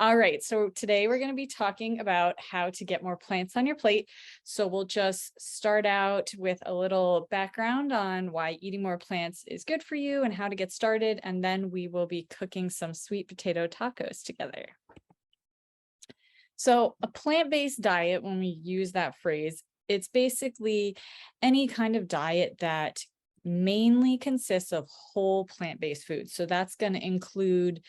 All right, so today we're going to be talking about how to get more plants on your plate. So we'll just start out with a little background on why eating more plants is good for you and how to get started, and then we will be cooking some sweet potato tacos together. So a plant-based diet, when we use that phrase, it's basically any kind of diet that mainly consists of whole plant-based foods. So that's going to include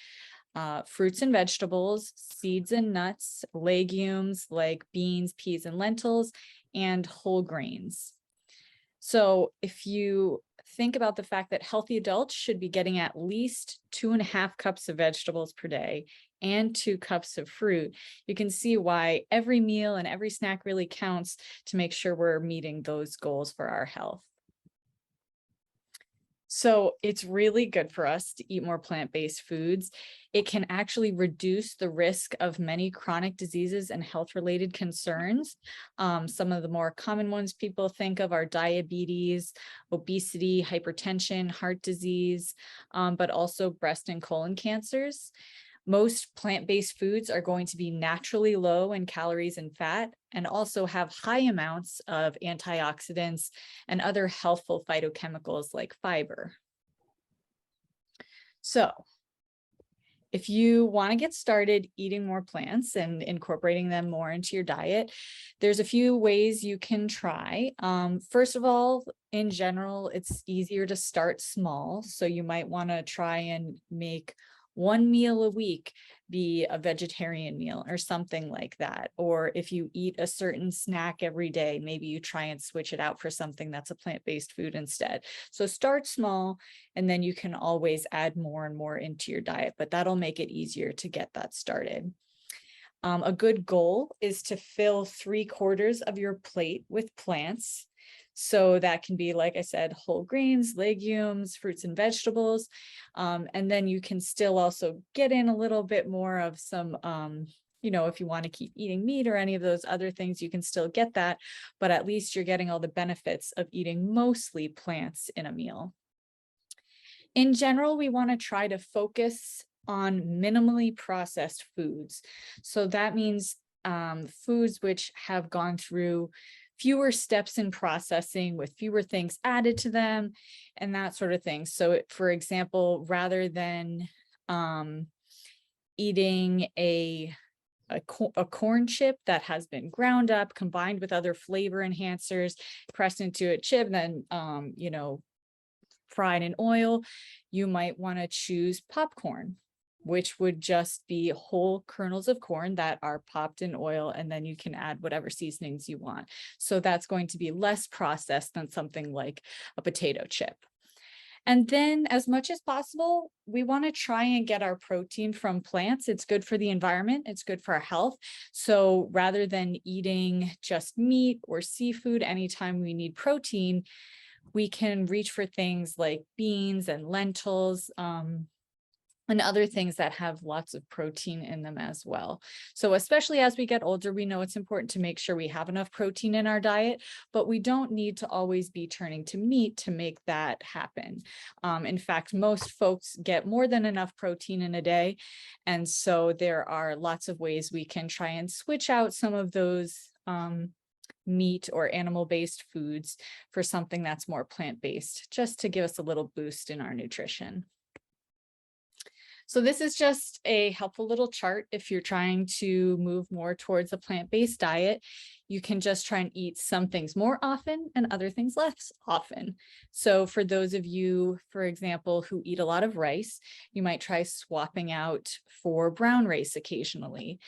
fruits and vegetables, seeds and nuts, legumes like beans, peas, and lentils, and whole grains. So if you think about the fact that healthy adults should be getting at least 2.5 cups of vegetables per day and 2 cups of fruit, you can see why every meal and every snack really counts to make sure we're meeting those goals for our health. So it's really good for us to eat more plant-based foods. It can actually reduce the risk of many chronic diseases and health-related concerns. Some of the more common ones people think of are diabetes, obesity, hypertension, heart disease, but also breast and colon cancers. Most plant-based foods are going to be naturally low in calories and fat and also have high amounts of antioxidants and other healthful phytochemicals like fiber. So if you want to get started eating more plants and incorporating them more into your diet, there's a few ways you can try. First of all, in general, it's easier to start small. So you might want to try and make one meal a week be a vegetarian meal or something like that. Or if you eat a certain snack every day, maybe you try and switch it out for something that's a plant-based food instead. So start small, and then you can always add more and more into your diet, but that'll make it easier to get that started. A good goal is to fill 3/4 of your plate with plants. So that can be, like I said, whole grains, legumes, fruits and vegetables. And then you can still also get in a little bit more of some, if you want to keep eating meat or any of those other things, you can still get that. But at least you're getting all the benefits of eating mostly plants in a meal. In general, we want to try to focus on minimally processed foods. So that means foods which have gone through fewer steps in processing with fewer things added to them and that sort of thing. So for example, rather than eating a corn chip that has been ground up, combined with other flavor enhancers, pressed into a chip, then, fried in oil, you might want to choose popcorn, which would just be whole kernels of corn that are popped in oil, and then you can add whatever seasonings you want. So that's going to be less processed than something like a potato chip. And then as much as possible, we want to try and get our protein from plants. It's good for the environment. It's good for our health. So rather than eating just meat or seafood anytime we need protein, we can reach for things like beans and lentils, and other things that have lots of protein in them as well. So especially as we get older, we know it's important to make sure we have enough protein in our diet, but we don't need to always be turning to meat to make that happen. In fact, most folks get more than enough protein in a day. And so there are lots of ways we can try and switch out some of those meat or animal-based foods for something that's more plant-based, just to give us a little boost in our nutrition. So this is just a helpful little chart if you're trying to move more towards a plant-based diet. You can just try and eat some things more often and other things less often. So for those of you, for example, who eat a lot of rice, you might try swapping out for brown rice occasionally.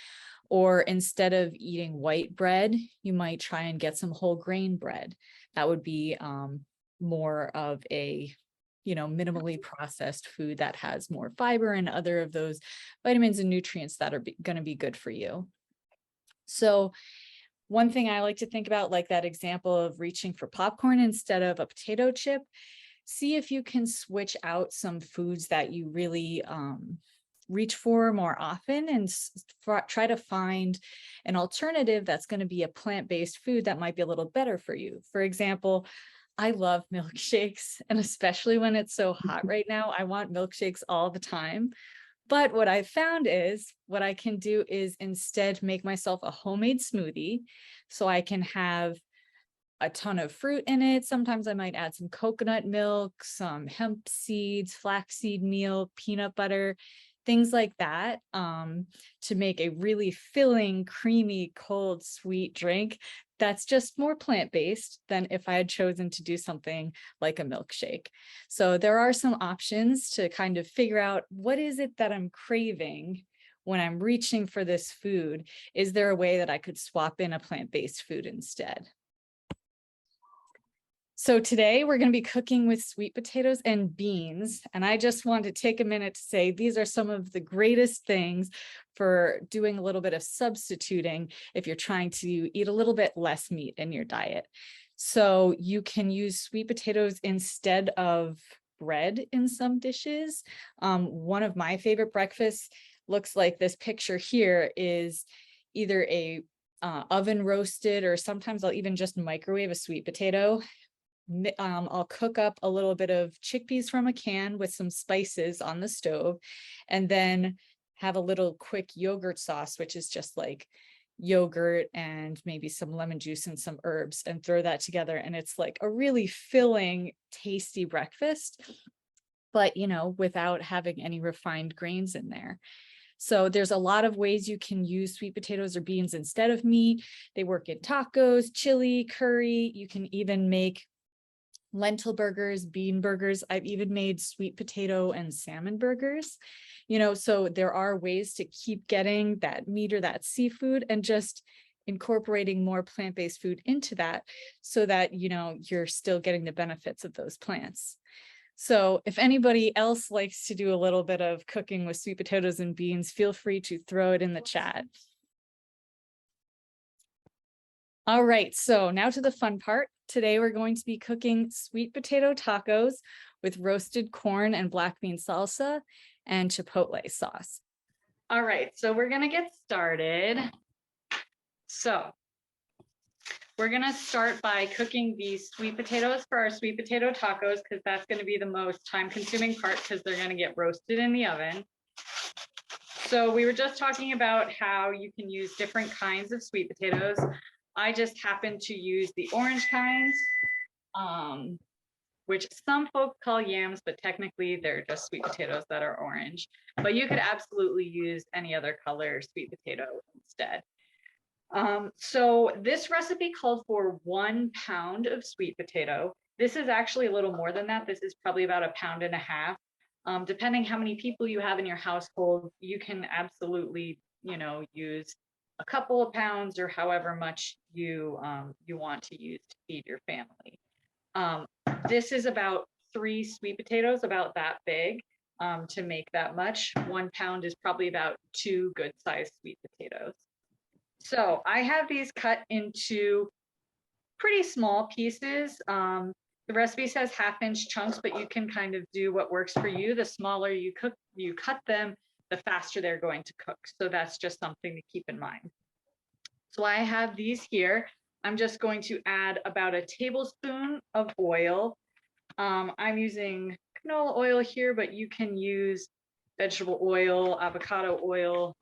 Or instead of eating white bread, you might try and get some whole grain bread. That would be more of a minimally processed food that has more fiber and other of those vitamins and nutrients that are going to be good for you. So one thing I like to think about, like that example of reaching for popcorn instead of a potato chip, see if you can switch out some foods that you really reach for more often and try to find an alternative that's going to be a plant-based food that might be a little better for you. For example, I love milkshakes, and especially when it's so hot right now, I want milkshakes all the time. But what I found is what I can do is instead make myself a homemade smoothie. So I can have a ton of fruit in it. Sometimes I might add some coconut milk, some hemp seeds, flaxseed meal, peanut butter, things like that, to make a really filling, creamy, cold, sweet drink that's just more plant-based than if I had chosen to do something like a milkshake. So there are some options to kind of figure out what is it that I'm craving when I'm reaching for this food. Is there a way that I could swap in a plant-based food instead? So today we're going to be cooking with sweet potatoes and beans. And I just want to take a minute to say these are some of the greatest things for doing a little bit of substituting if you're trying to eat a little bit less meat in your diet. So you can use sweet potatoes instead of bread in some dishes. One of my favorite breakfasts looks like this picture here is either a oven roasted, or sometimes I'll even just microwave a sweet potato. I'll cook up a little bit of chickpeas from a can with some spices on the stove, and then have a little quick yogurt sauce, which is just like yogurt and maybe some lemon juice and some herbs, and throw that together. And it's like a really filling, tasty breakfast, but without having any refined grains in there. So there's a lot of ways you can use sweet potatoes or beans instead of meat. They work in tacos, chili, curry. You can even make lentil burgers, bean burgers. I've even made sweet potato and salmon burgers, so there are ways to keep getting that meat or that seafood and just incorporating more plant-based food into that so that, you're still getting the benefits of those plants. So if anybody else likes to do a little bit of cooking with sweet potatoes and beans, feel free to throw it in the chat. All right, so now to the fun part. Today we're going to be cooking sweet potato tacos with roasted corn and black bean salsa and chipotle sauce. All right, so we're gonna get started. So we're gonna start by cooking these sweet potatoes for our sweet potato tacos, because that's gonna be the most time-consuming part, because they're gonna get roasted in the oven. So we were just talking about how you can use different kinds of sweet potatoes. I just happen to use the orange kind, which some folks call yams, but technically they're just sweet potatoes that are orange. But you could absolutely use any other color sweet potato instead. So this recipe called for 1 pound of sweet potato. This is actually a little more than that. This is probably about 1.5 pounds. Depending how many people you have in your household, you can absolutely, use a couple of pounds or however much you want to use to feed your family. This is about 3 sweet potatoes, about that big, to make that much. 1 pound is probably about 2 good sized sweet potatoes. So I have these cut into pretty small pieces. The recipe says 1/2-inch chunks, but you can kind of do what works for you. The smaller you cut them, the faster they're going to cook. So that's just something to keep in mind. So I have these here. I'm just going to add about a tablespoon of oil. I'm using canola oil here, but you can use vegetable oil, avocado oil,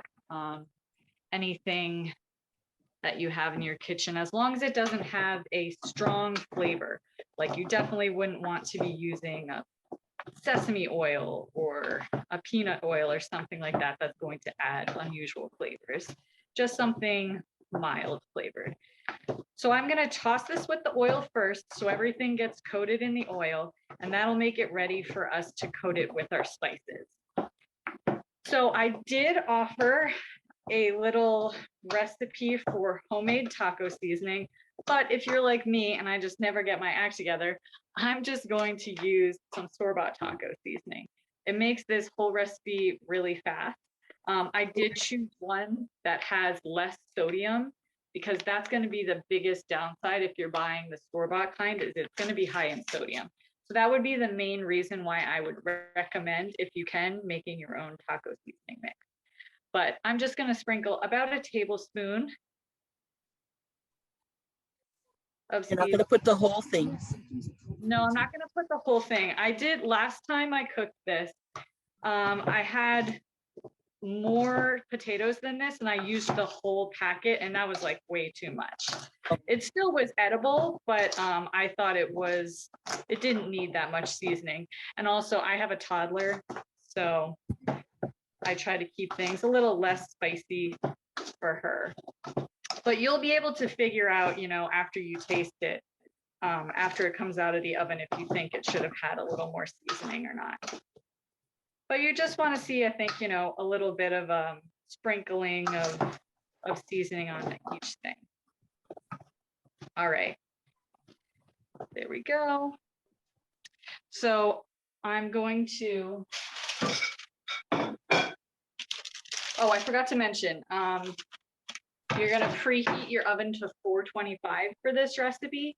anything that you have in your kitchen, as long as it doesn't have a strong flavor. Like, you definitely wouldn't want to be using a sesame oil or a peanut oil or something like that that's going to add unusual flavors. Just something mild flavored. So I'm going to toss this with the oil first so everything gets coated in the oil, and that'll make it ready for us to coat it with our spices. So I did offer a little recipe for homemade taco seasoning, but if you're like me and I just never get my act together, I'm just going to use some store-bought taco seasoning. It makes this whole recipe really fast. I did choose one that has less sodium, because that's going to be the biggest downside if you're buying the store-bought kind, is it's going to be high in sodium. So that would be the main reason why I would recommend, if you can, making your own taco seasoning mix. But I'm just going to sprinkle about a tablespoon of seasoning. You're not going to put the whole thing? No, I'm not going to put the whole thing. I did last time I cooked this. I had more potatoes than this, and I used the whole packet, and that was like way too much. It still was edible, but I thought it didn't need that much seasoning. And also I have a toddler, so I try to keep things a little less spicy for her. But you'll be able to figure out, you know, after you taste it, after it comes out of the oven, if you think it should have had a little more seasoning or not. But you just want to see, I think, you know, a little bit of sprinkling of seasoning on each thing. All right, there we go. So I'm going to, oh, I forgot to mention, you're going to preheat your oven to 425 for this recipe.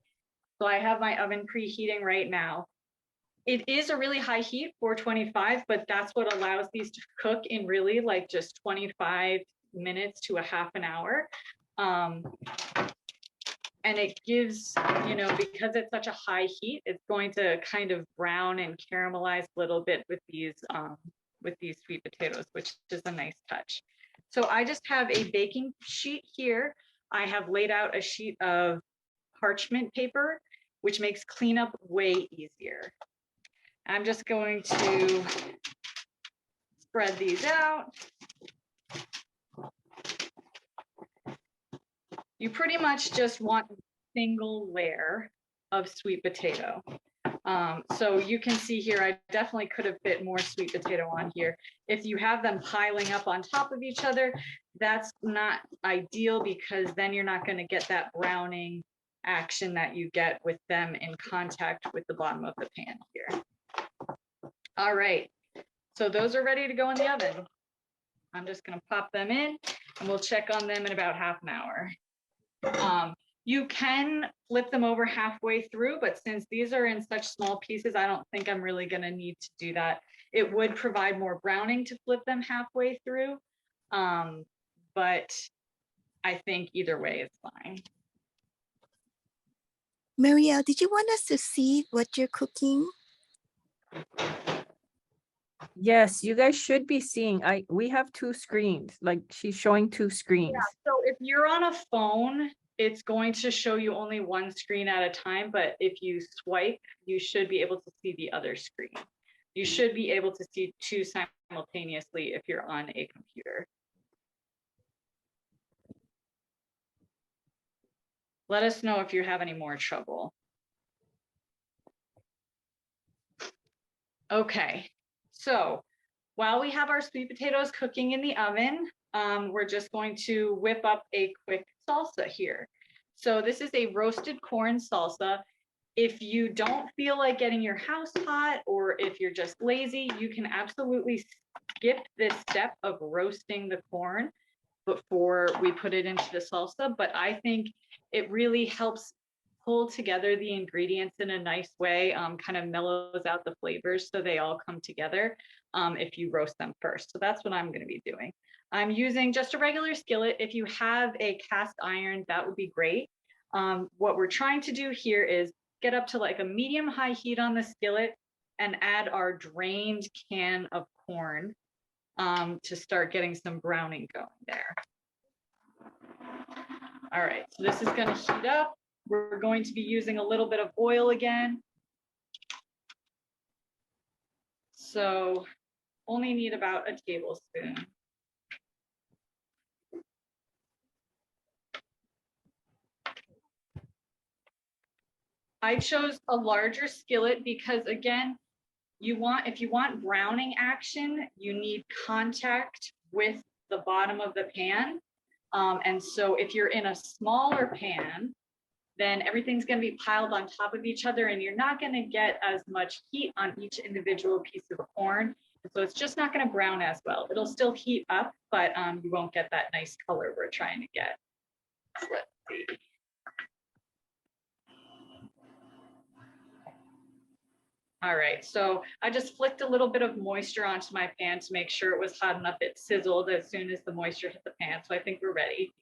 So I have my oven preheating right now. It is a really high heat, 425, but that's what allows these to cook in really like just 25 minutes to a half an hour. And it gives, you know, because it's such a high heat, it's going to kind of brown and caramelize a little bit with these sweet potatoes, which is a nice touch. So I just have a baking sheet here. I have laid out a sheet of parchment paper, which makes cleanup way easier. I'm just going to spread these out. You pretty much just want a single layer of sweet potato. So you can see here, I definitely could have fit more sweet potato on here. If you have them piling up on top of each other, that's not ideal because then you're not going to get that browning action that you get with them in contact with the bottom of the pan here. All right, so those are ready to go in the oven. I'm just going to pop them in and we'll check on them in about half an hour. You can flip them over halfway through, but since these are in such small pieces, I don't think I'm really going to need to do that. It would provide more browning to flip them halfway through, but I think either way is fine. Marielle, did you want us to see what you're cooking? Yes, you guys should be seeing. We have two screens, like she's showing two screens. Yeah, so if you're on a phone, it's going to show you only one screen at a time, but if you swipe, you should be able to see the other screen. You should be able to see two simultaneously if you're on a computer. Let us know if you have any more trouble. Okay, so while we have our sweet potatoes cooking in the oven, we're just going to whip up a quick salsa here. So this is a roasted corn salsa. If you don't feel like getting your house hot, or if you're just lazy, you can absolutely skip this step of roasting the corn before we put it into the salsa. But I think it really helps pull together the ingredients in a nice way, kind of mellows out the flavors so they all come together if you roast them first. So that's what I'm going to be doing. I'm using just a regular skillet. If you have a cast iron, that would be great. What we're trying to do here is get up to like a medium high heat on the skillet and add our drained can of corn to start getting some browning going there. All right, so this is going to heat up. We're going to be using a little bit of oil again. So only need about a tablespoon. I chose a larger skillet because, again, if you want browning action, you need contact with the bottom of the pan. And so if you're in a smaller pan, then everything's going to be piled on top of each other and you're not going to get as much heat on each individual piece of corn. So it's just not going to brown as well. It'll still heat up, but you won't get that nice color we're trying to get. So let's see. All right, so I just flicked a little bit of moisture onto my pan to make sure it was hot enough. It sizzled as soon as the moisture hit the pan. So I think we're ready.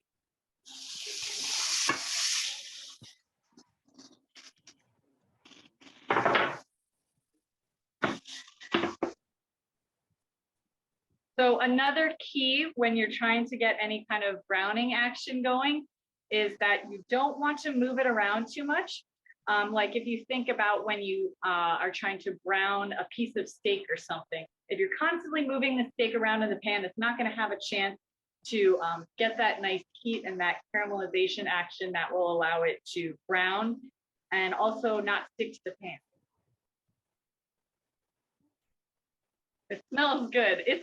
So another key when you're trying to get any kind of browning action going is that you don't want to move it around too much. Like if you think about when you are trying to brown a piece of steak or something, if you're constantly moving the steak around in the pan, it's not going to have a chance to get that nice heat and that caramelization action that will allow it to brown and also not stick to the pan. It smells good. It's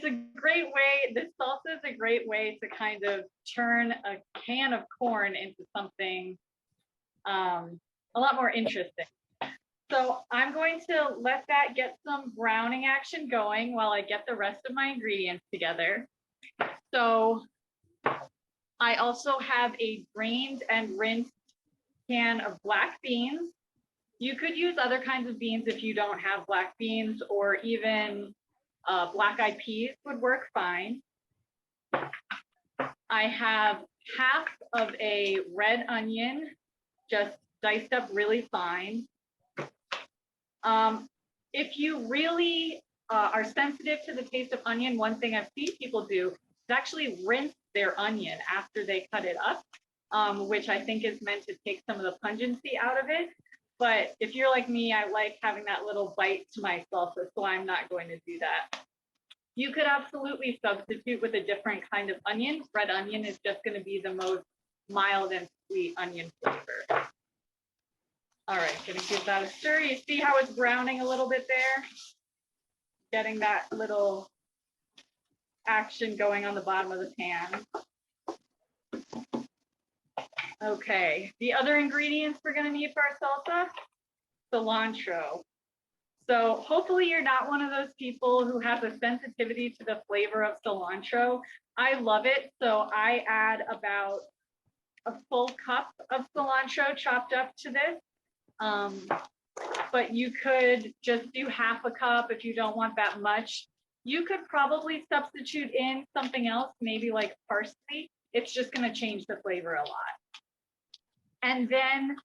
a great way, this salsa is a great way to kind of turn a can of corn into something a lot more interesting. So I'm going to let that get some browning action going while I get the rest of my ingredients together. So I also have a drained and rinsed can of black beans. You could use other kinds of beans if you don't have black beans, or even black-eyed peas would work fine. I have half of a red onion, just diced up really fine. If you really are sensitive to the taste of onion, one thing I've seen people do is actually rinse their onion after they cut it up, which I think is meant to take some of the pungency out of it. But if you're like me, I like having that little bite to my salsa, so I'm not going to do that. You could absolutely substitute with a different kind of onion. Red onion is just going to be the most mild and sweet onion flavor. All right, gonna give that a stir. You see how it's browning a little bit there? Getting that little action going on the bottom of the pan. Okay, the other ingredients we're gonna need for our salsa, cilantro. So hopefully you're not one of those people who has a sensitivity to the flavor of cilantro. I love it, so I add about a full cup of cilantro chopped up to this. But you could just do half a cup if you don't want that much. You could probably substitute in something else, maybe like parsley. It's just going to change the flavor a lot. And then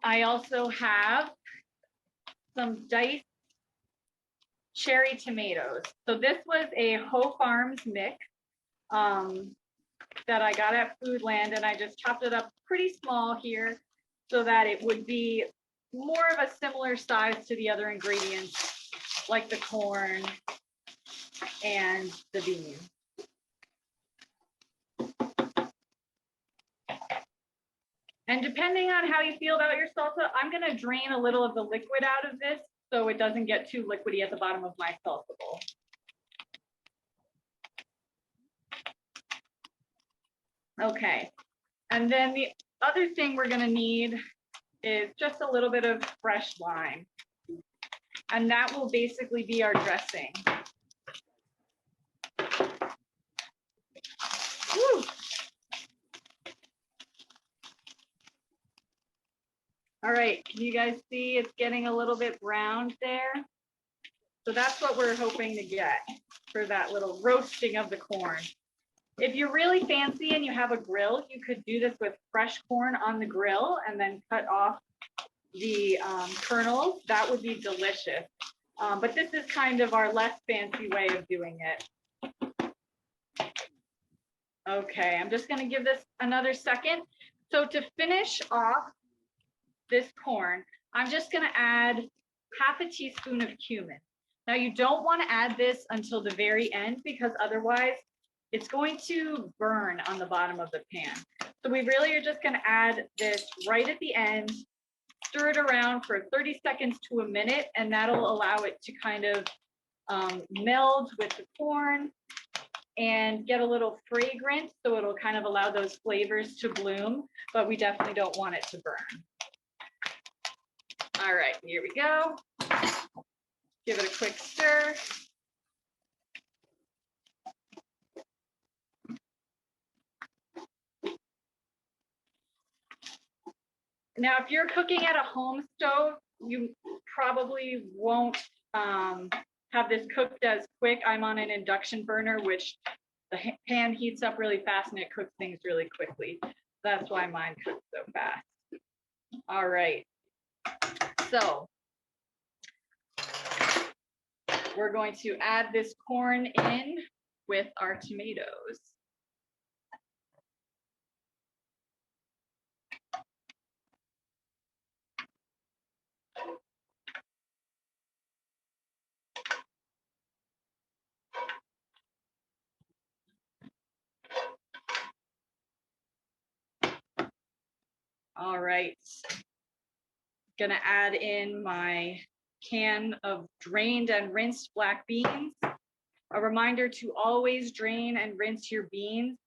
I also have some diced cherry tomatoes. So this was a Ho Farms mix that I got at Foodland, and I just chopped it up pretty small here so that it would be more of a similar size to the other ingredients, like the corn and the beans. And depending on how you feel about your salsa, I'm going to drain a little of the liquid out of this so it doesn't get too liquidy at the bottom of my salsa bowl. Okay, and then the other thing we're going to need is just a little bit of fresh lime. And that will basically be our dressing. Woo. All right, can you guys see it's getting a little bit browned there? So that's what we're hoping to get for that little roasting of the corn. If you're really fancy and you have a grill, you could do this with fresh corn on the grill and then cut off the kernels. That would be delicious. But this is kind of our less fancy way of doing it. Okay, I'm just going to give this another second. So to finish off this corn, I'm just going to add half a teaspoon of cumin. Now you don't want to add this until the very end because otherwise it's going to burn on the bottom of the pan. So we really are just going to add this right at the end, stir it around for 30 seconds to a minute, and that'll allow it to kind of meld with the corn and get a little fragrant. So it'll kind of allow those flavors to bloom, but we definitely don't want it to burn. All right, here we go. Give it a quick stir. Now, if you're cooking at a home stove, you probably won't have this cooked as quick. I'm on an induction burner, which the pan heats up really fast and it cooks things really quickly. That's why mine cooks so fast. All right. So we're going to add this corn in with our tomatoes. All right, gonna add in my can of drained and rinsed black beans. A reminder to always drain and rinse your beans.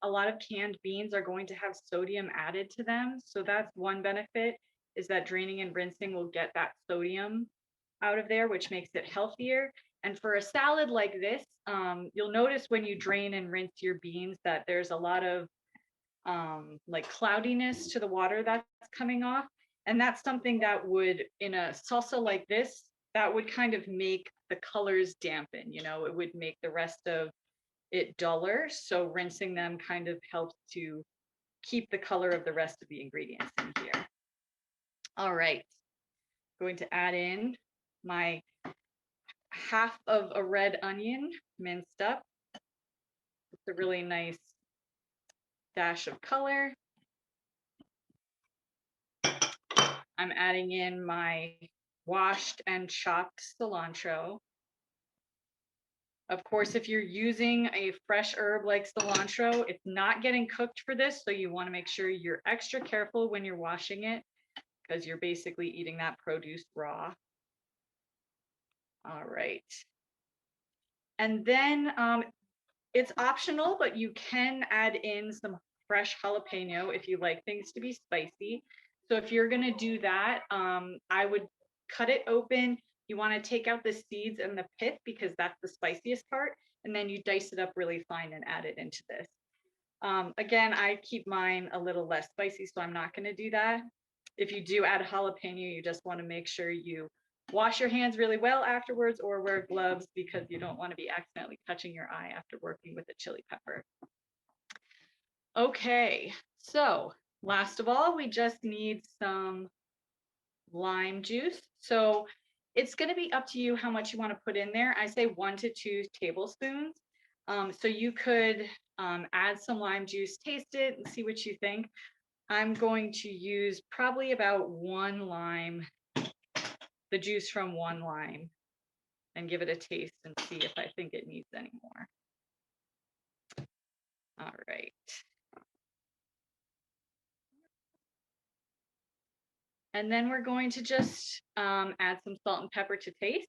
A lot of canned beans are going to have sodium added to them. So that's one benefit, is that draining and rinsing will get that sodium out of there, which makes it healthier. And for a salad like this, you'll notice when you drain and rinse your beans that there's a lot of like cloudiness to the water that's coming off. And that's something that would, in a salsa like this, that would kind of make the colors dampen, you know, it would make the rest of it duller. So rinsing them kind of helps to keep the color of the rest of the ingredients in here. All right, going to add in my half of a red onion minced up. It's a really nice dash of color. I'm adding in my washed and chopped cilantro. Of course, if you're using a fresh herb like cilantro, it's not getting cooked for this, so you want to make sure you're extra careful when you're washing it, because you're basically eating that produce raw. All right. And then it's optional, but you can add in some fresh jalapeno if you like things to be spicy. So if you're gonna do that, I would cut it open. You wanna take out the seeds and the pith because that's the spiciest part. And then you dice it up really fine and add it into this. Again, I keep mine a little less spicy, so I'm not gonna do that. If you do add jalapeno, you just wanna make sure you wash your hands really well afterwards or wear gloves because you don't want to be accidentally touching your eye after working with a chili pepper. Okay, so last of all, we just need some lime juice. So it's going to be up to you how much you want to put in there. I say 1 to 2 tablespoons. So you could add some lime juice, taste it, and see what you think. I'm going to use probably about 1 lime, the juice from 1 lime, and give it a taste and see if I think it needs any more. All right. And then we're going to just add some salt and pepper to taste.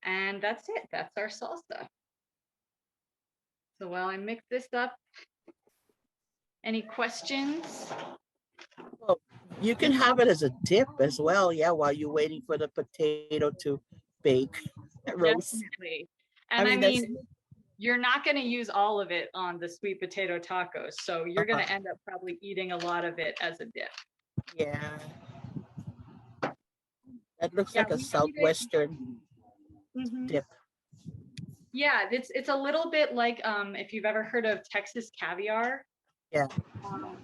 And that's it. That's our salsa. So while I mix this up, any questions? Well, you can have it as a dip as well, yeah, while you're waiting for the potato to bake, roast. Definitely. And I mean, you're not going to use all of it on the sweet potato tacos. So you're going to end up probably eating a lot of it as a dip. Yeah. That looks like a Southwestern dip. Yeah, it's a little bit like if you've ever heard of Texas caviar. Yeah.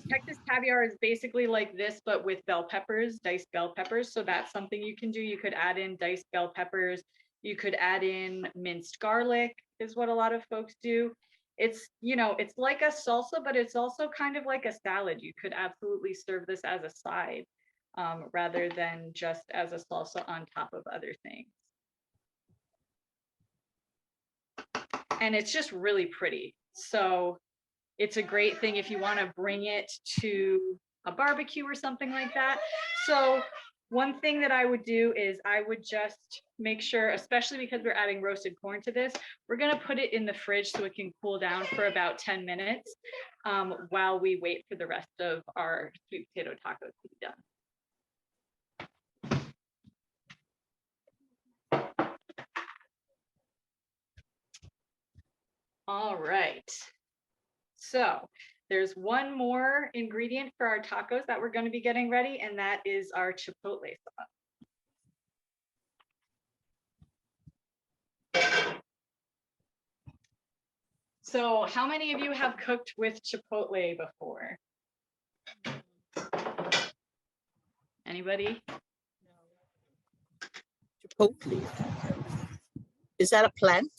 Texas caviar is basically like this, but with bell peppers, diced bell peppers. So that's something you can do. You could add in diced bell peppers. You could add in minced garlic, is what a lot of folks do. It's, you know, it's like a salsa, but it's also kind of like a salad. You could absolutely serve this as a side rather than just as a salsa on top of other things. And it's just really pretty. So it's a great thing if you want to bring it to a barbecue or something like that. So one thing that I would do is I would just make sure, especially because we're adding roasted corn to this, we're going to put it in the fridge so it can cool down for about 10 minutes while we wait for the rest of our sweet potato tacos to be done. All right. So there's one more ingredient for our tacos that we're going to be getting ready, and that is our chipotle sauce. So how many of you have cooked with chipotle before? Anybody? Chipotle. Is that a plant?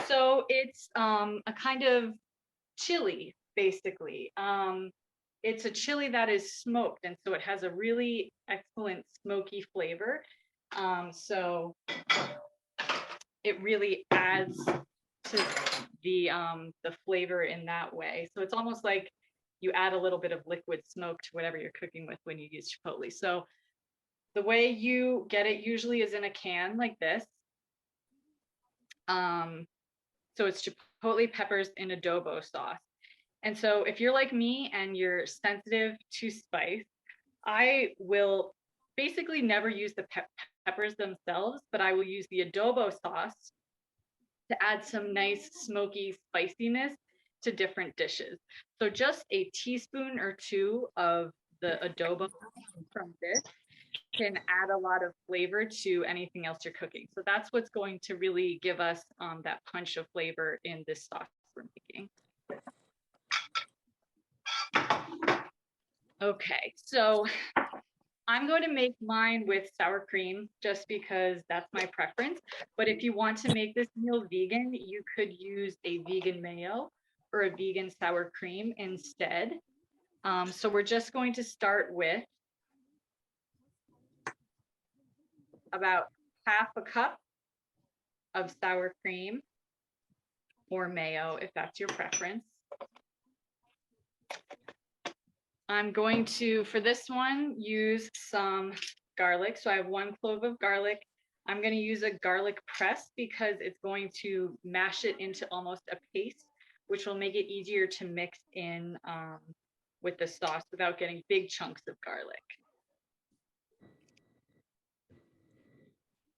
So it's a kind of chili, basically. It's a chili that is smoked, and so it has a really excellent smoky flavor. So it really adds to the flavor in that way. So it's almost like you add a little bit of liquid smoke to whatever you're cooking with when you use Chipotle. So the way you get it usually is in a can like this. So it's Chipotle peppers in adobo sauce. And so if you're like me and you're sensitive to spice, I will basically never use the peppers themselves, but I will use the adobo sauce to add some nice smoky spiciness to different dishes. So just a teaspoon or two of the adobo from this can add a lot of flavor to anything else you're cooking. So that's what's going to really give us that punch of flavor in this sauce we're making. Okay, so I'm going to make mine with sour cream just because that's my preference. But if you want to make this meal vegan, you could use a vegan mayo or a vegan sour cream instead. So we're just going to start with about half a cup of sour cream or mayo, if that's your preference. I'm going to, for this one, use some garlic. So I have 1 clove of garlic. I'm going to use a garlic press because it's going to mash it into almost a paste, which will make it easier to mix in with the sauce without getting big chunks of garlic.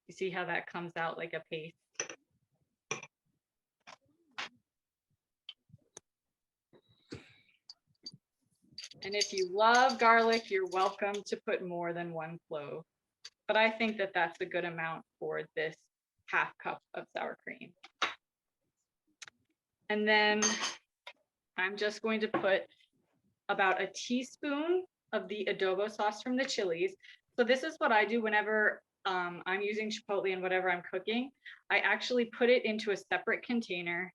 You see how that comes out like a paste? And if you love garlic, you're welcome to put more than 1 clove. But I think that that's a good amount for this half cup of sour cream. And then I'm just going to put about a teaspoon of the adobo sauce from the chilies. So this is what I do whenever I'm using Chipotle and whatever I'm cooking. I actually put it into a separate container.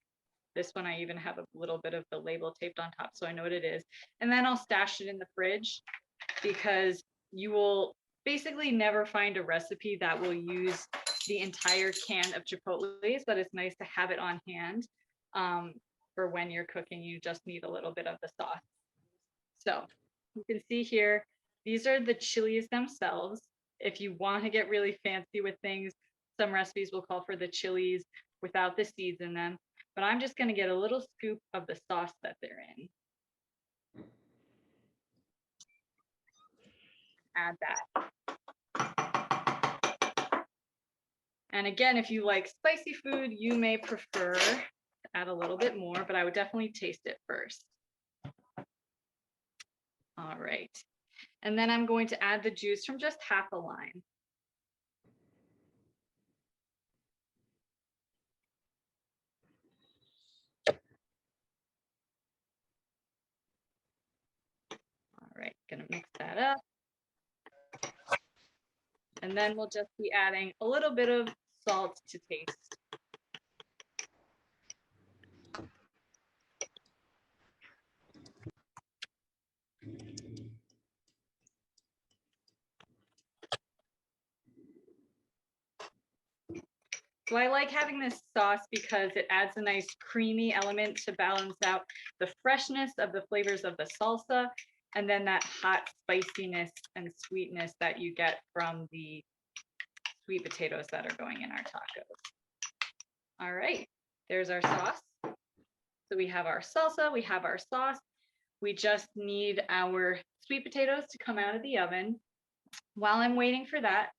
This one I even have a little bit of the label taped on top so I know what it is. And then I'll stash it in the fridge because you will basically never find a recipe that will use the entire can of Chipotles, but it's nice to have it on hand for when you're cooking. You just need a little bit of the sauce. So you can see here, these are the chilies themselves. If you want to get really fancy with things, some recipes will call for the chilies without the seeds in them. But I'm just going to get a little scoop of the sauce that they're in. Add that. And again, if you like spicy food, you may prefer to add a little bit more, but I would definitely taste it first. All right. And then I'm going to add the juice from just half a lime. All right, gonna mix that up. And then we'll just be adding a little bit of salt to taste. So I like having this sauce because it adds a nice creamy element to balance out the freshness of the flavors of the salsa and then that hot spiciness and sweetness that you get from the sweet potatoes that are going in our tacos. All right, there's our sauce. So we have our salsa, we have our sauce. We just need our sweet potatoes to come out of the oven. While I'm waiting for that,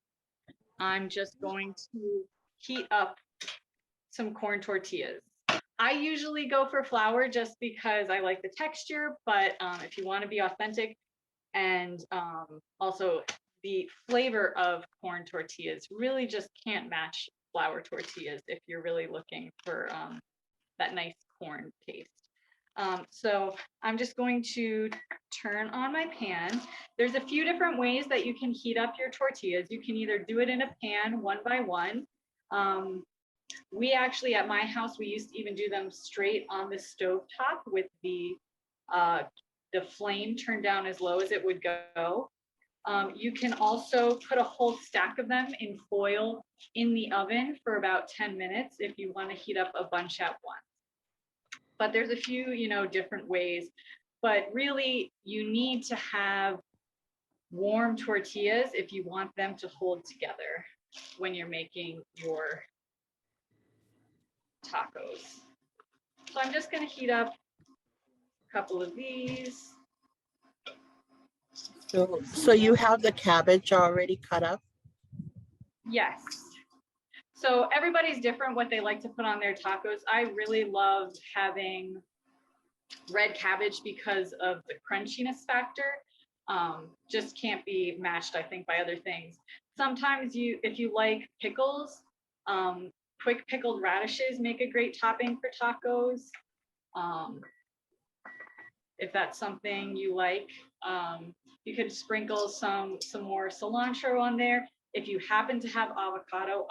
I'm just going to heat up some corn tortillas. I usually go for flour just because I like the texture, but if you want to be authentic and also the flavor of corn tortillas really just can't match flour tortillas if you're really looking for that nice corn taste. So I'm just going to turn on my pan. There's a few different ways that you can heat up your tortillas. You can either do it in a pan 1 by 1, We actually, at my house, we used to even do them straight on the stove top with the flame turned down as low as it would go. You can also put a whole stack of them in foil in the oven for about 10 minutes if you want to heat up a bunch at once. But there's a few, different ways. But really, you need to have warm tortillas if you want them to hold together when you're making your tacos. So I'm just going to heat up a couple of these. So you have the cabbage already cut up? Yes. So everybody's different what they like to put on their tacos. I really love having red cabbage because of the crunchiness factor. Just can't be matched, I think, by other things. Sometimes if you like pickles, quick pickled radishes make a great topping for tacos. If that's something you like, you could sprinkle some more cilantro on there. If you happen to have avocado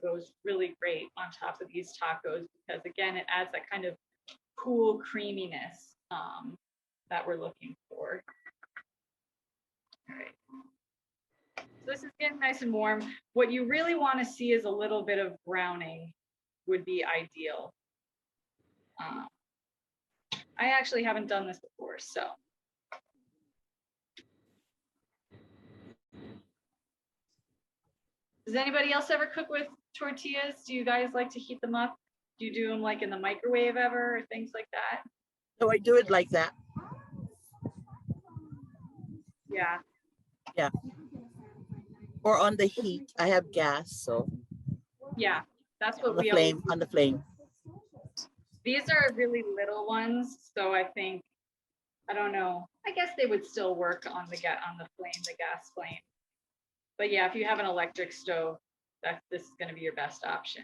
goes really great on top of these tacos because, again, it adds that kind of cool creaminess that we're looking for. All right. So this is getting nice and warm. What you really want to see is a little bit of browning would be ideal. I actually haven't done this before, so. Does anybody else ever cook with tortillas? Do you guys like to heat them up? Do you do them like in the microwave ever or things like that? No, I do it like that. Yeah. Yeah. Or on the heat. I have gas, so. Yeah, that's what On the we flame, always do. on the flame. These are really little ones, so I think, I don't know. I guess they would still work on the flame, the gas flame. But yeah, if you have an electric stove, this is going to be your best option.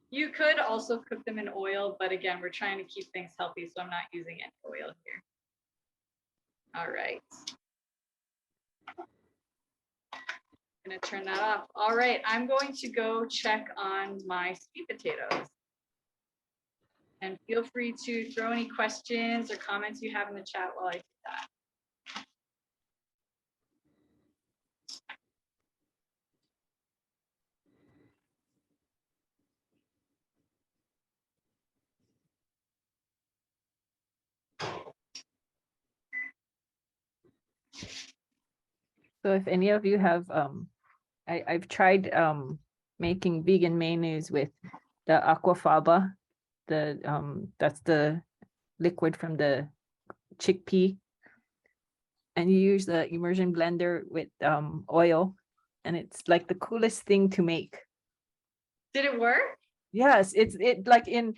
You could also cook them in oil, but again, we're trying to keep things healthy, so I'm not using any oil here. All right. I'm going to turn that off. All right, I'm going to go check on my sweet potatoes. And feel free to throw any questions or comments you have in the chat while I do that. So if any of you have, I've tried making vegan mayonnaise with the aquafaba, that's the liquid from the chickpea, and you use the immersion blender with oil, and it's like the coolest thing to make. Did it work? Yes, it like in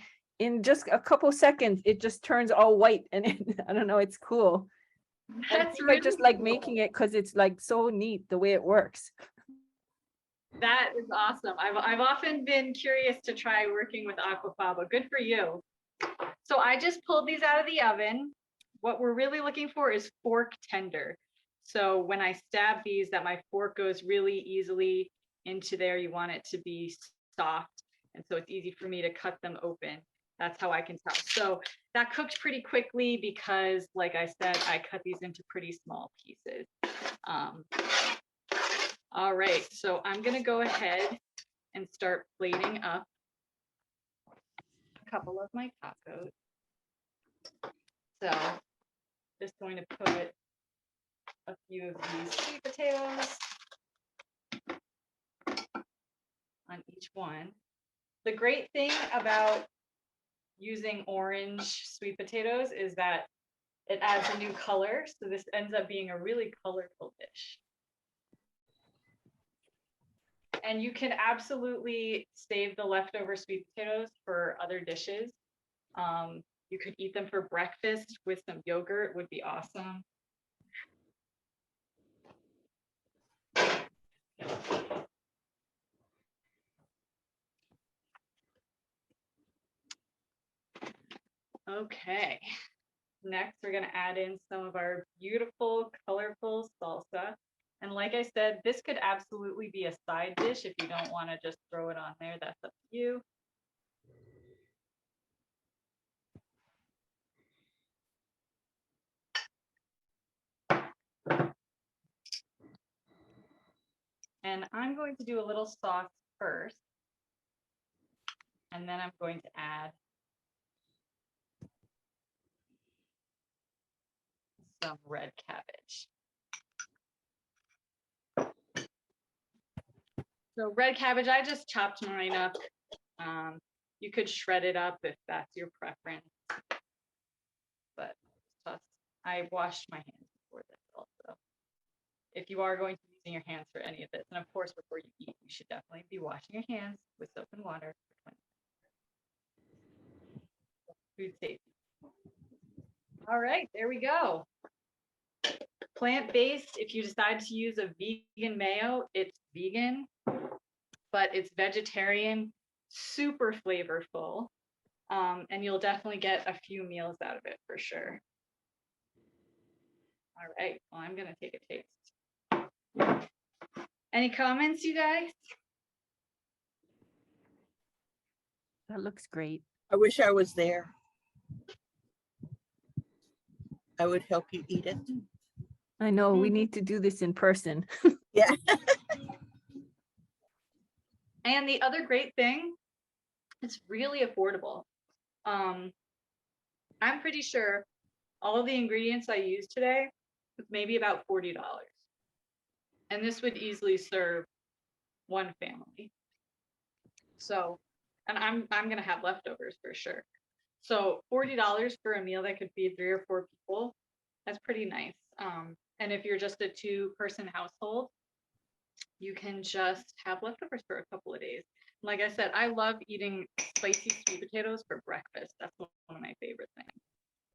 just a couple seconds, it just turns all white, and I don't know, it's cool. That's I really just like cool. making it because it's like so neat the way it works. That is awesome. I've often been curious to try working with aquafaba. Good for you. So I just pulled these out of the oven. What we're really looking for is fork tender. So when I stab these, that my fork goes really easily into there. You want it to be soft, and so it's easy for me to cut them open. That's how I can tell. So that cooked pretty quickly because, like I said, I cut these into pretty small pieces. All right, so I'm going to go ahead and start plating up a couple of my tacos. So just going to put a few of these sweet potatoes on each one. The great thing about using orange sweet potatoes is that it adds a new color. So this ends up being a really colorful dish. And you can absolutely save the leftover sweet potatoes for other dishes. You could eat them for breakfast with some yogurt, would be awesome. Okay, next we're going to add in some of our beautiful, colorful salsa. And like I said, this could absolutely be a side dish if you don't want to just throw it on there. That's up to you. And I'm going to do a little sauce first. And then I'm going to add some red cabbage. So red cabbage, I just chopped mine up. You could shred it up if that's your preference. But I washed my hands before this also. If you are going to be using your hands for any of this, and of course before you eat, you should definitely be washing your hands with soap and water for 20 minutes. Food safety. All right, there we go. Plant-based, if you decide to use a vegan mayo, it's vegan, but it's vegetarian, super flavorful, and you'll definitely get a few meals out of it for sure. All right, well, I'm gonna take a taste. Any comments, you guys? That looks great. I wish I was there. I would help you eat it. I know we need to do this in person. Yeah. And the other great thing, it's really affordable. I'm pretty sure all of the ingredients I used today was maybe about $40. And this would easily serve one family. So, and I'm gonna have leftovers for sure. So $40 for a meal that could feed 3 or 4 people, that's pretty nice. And if you're just a 2-person household, you can just have leftovers for a couple of days. Like I said, I love eating spicy sweet potatoes for breakfast. That's one of